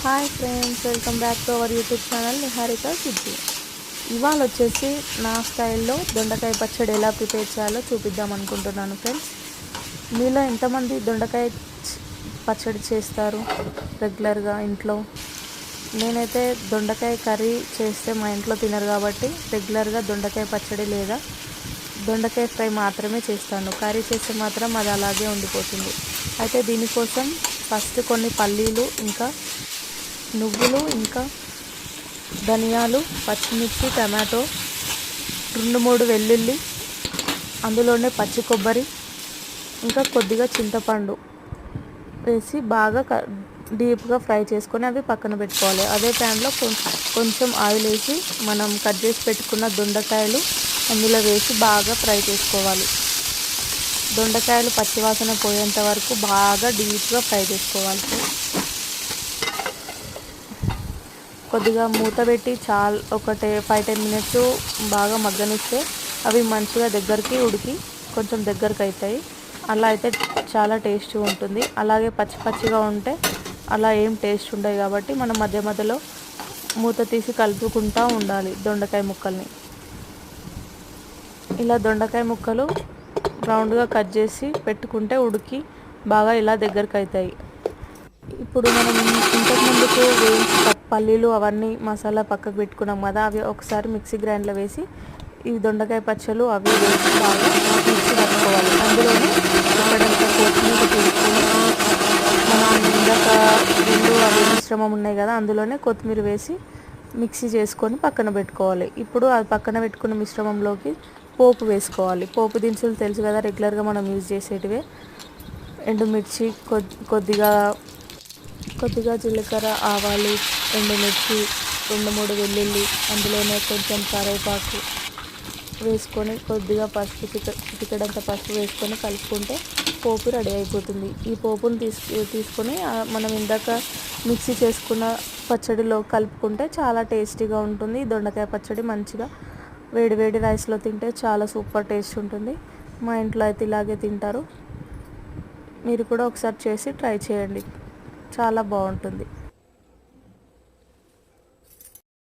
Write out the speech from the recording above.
Hi friends, welcome back to our YouTube channel Niharika సిద్ధి. ఇవాళ వచ్చేసి నా స్టైల్లో దొండకాయ పచ్చడి ఎలా ప్రిపేర్ చేయాలో చూపిద్దాం అనుకుంటున్నాను ఫ్రెండ్స్. మీలో ఎంతమంది దొండకాయ పచ్చడి చేస్తారు రెగ్యులర్గా ఇంట్లో? నేనైతే దొండకాయ కర్రీ చేస్తే మా ఇంట్లో తినరు కాబట్టి రెగ్యులర్గా దొండకాయ పచ్చడి లేదా దొండకాయ ఫ్రై మాత్రమే చేస్తాను. కర్రీ చేస్తే మాత్రం అది అలాగే ఉండిపోతుంది. అయితే దీనికోసం ఫస్ట్ కొన్ని పల్లీలు, ఇంకా నువ్వులు, ఇంకా ధనియాలు, పచ్చిమిర్చి, టమాటో, 2-3 వెల్లుల్లి, అందులోనే పచ్చి కొబ్బరి, ఇంకా కొద్దిగా చింతపండు వేసి బాగా డీప్గా ఫ్రై చేసుకొని అవి పక్కన పెట్టుకోవాలి. అదే ప్యాన్లో కొంచెం ఆయిల్ వేసి మనం కట్ చేసి పెట్టుకున్న దొండకాయలు అందులో వేసి బాగా ఫ్రై చేసుకోవాలి. దొండకాయలు పచ్చివాసన పోయేంత వరకు బాగా డీప్గా ఫ్రై చేసుకోవాలి. కొద్దిగా మూత పెట్టి ఒక 5-10 మినిట్స్ బాగా మగ్గనిస్తే అవి మంచిగా దగ్గరికి ఉడికి కొంచెం దగ్గరకు అవుతాయి. అలా అయితే చాలా టేస్ట్గా ఉంటుంది. అలాగే పచ్చి పచ్చిగా ఉంటే అలా ఏం టేస్ట్ ఉండదు కాబట్టి మనం మధ్య మధ్యలో మూత తీసి కలుపుకుంటూ ఉండాలి దొండకాయ ముక్కల్ని. ఇలా దొండకాయ ముక్కలు రౌండ్గా కట్ చేసి పెట్టుకుంటే ఉడికి బాగా ఇలా దగ్గరకు అవుతాయి. ఇప్పుడు మనం ఇంతకుముందుకు వేయించి పల్లీలు అవన్నీ మసాలా పక్కకు పెట్టుకున్నాం కదా, అవి ఒకసారి మిక్సీ గ్రైండ్లో వేసి ఈ దొండకాయ పచ్చళ్ళు అవి వేసి బాగా మిక్సీ పట్టుకోవాలి. అందులోనే ఇక్కడంత కొత్తిమీర తీసుకొని మనం ఇందాక 2 అవి మిశ్రమం ఉన్నాయి కదా, అందులోనే కొత్తిమీర వేసి మిక్సీ చేసుకొని పక్కన పెట్టుకోవాలి. ఇప్పుడు అది పక్కన పెట్టుకున్న మిశ్రమంలోకి పోపు వేసుకోవాలి. పోపు దినుసులు తెలుసు కదా, రెగ్యులర్గా మనం యూజ్ చేసేటివే. ఎండుమిర్చి, కొద్దిగా జీలకర్ర, ఆవాలు, ఎండుమిర్చి, 2-3 వెల్లుల్లి, అందులోనే కొంచెం కరివేపాకు వేసుకొని కొద్దిగా పసుపు, చిటికెడంత పసుపు వేసుకొని కలుపుకుంటే పోపు రెడీ అయిపోతుంది. ఈ పోపును తీసుకొని మనం ఇందాక మిక్సీ చేసుకున్న పచ్చడిలో కలుపుకుంటే చాలా టేస్టీగా ఉంటుంది. దొండకాయ పచ్చడి మంచిగా వేడి వేడి రైస్లో తింటే చాలా సూపర్ టేస్ట్ ఉంటుంది. మా ఇంట్లో అయితే ఇలాగే తింటారు. మీరు కూడా ఒకసారి చేసి ట్రై చేయండి, చాలా బాగుంటుంది.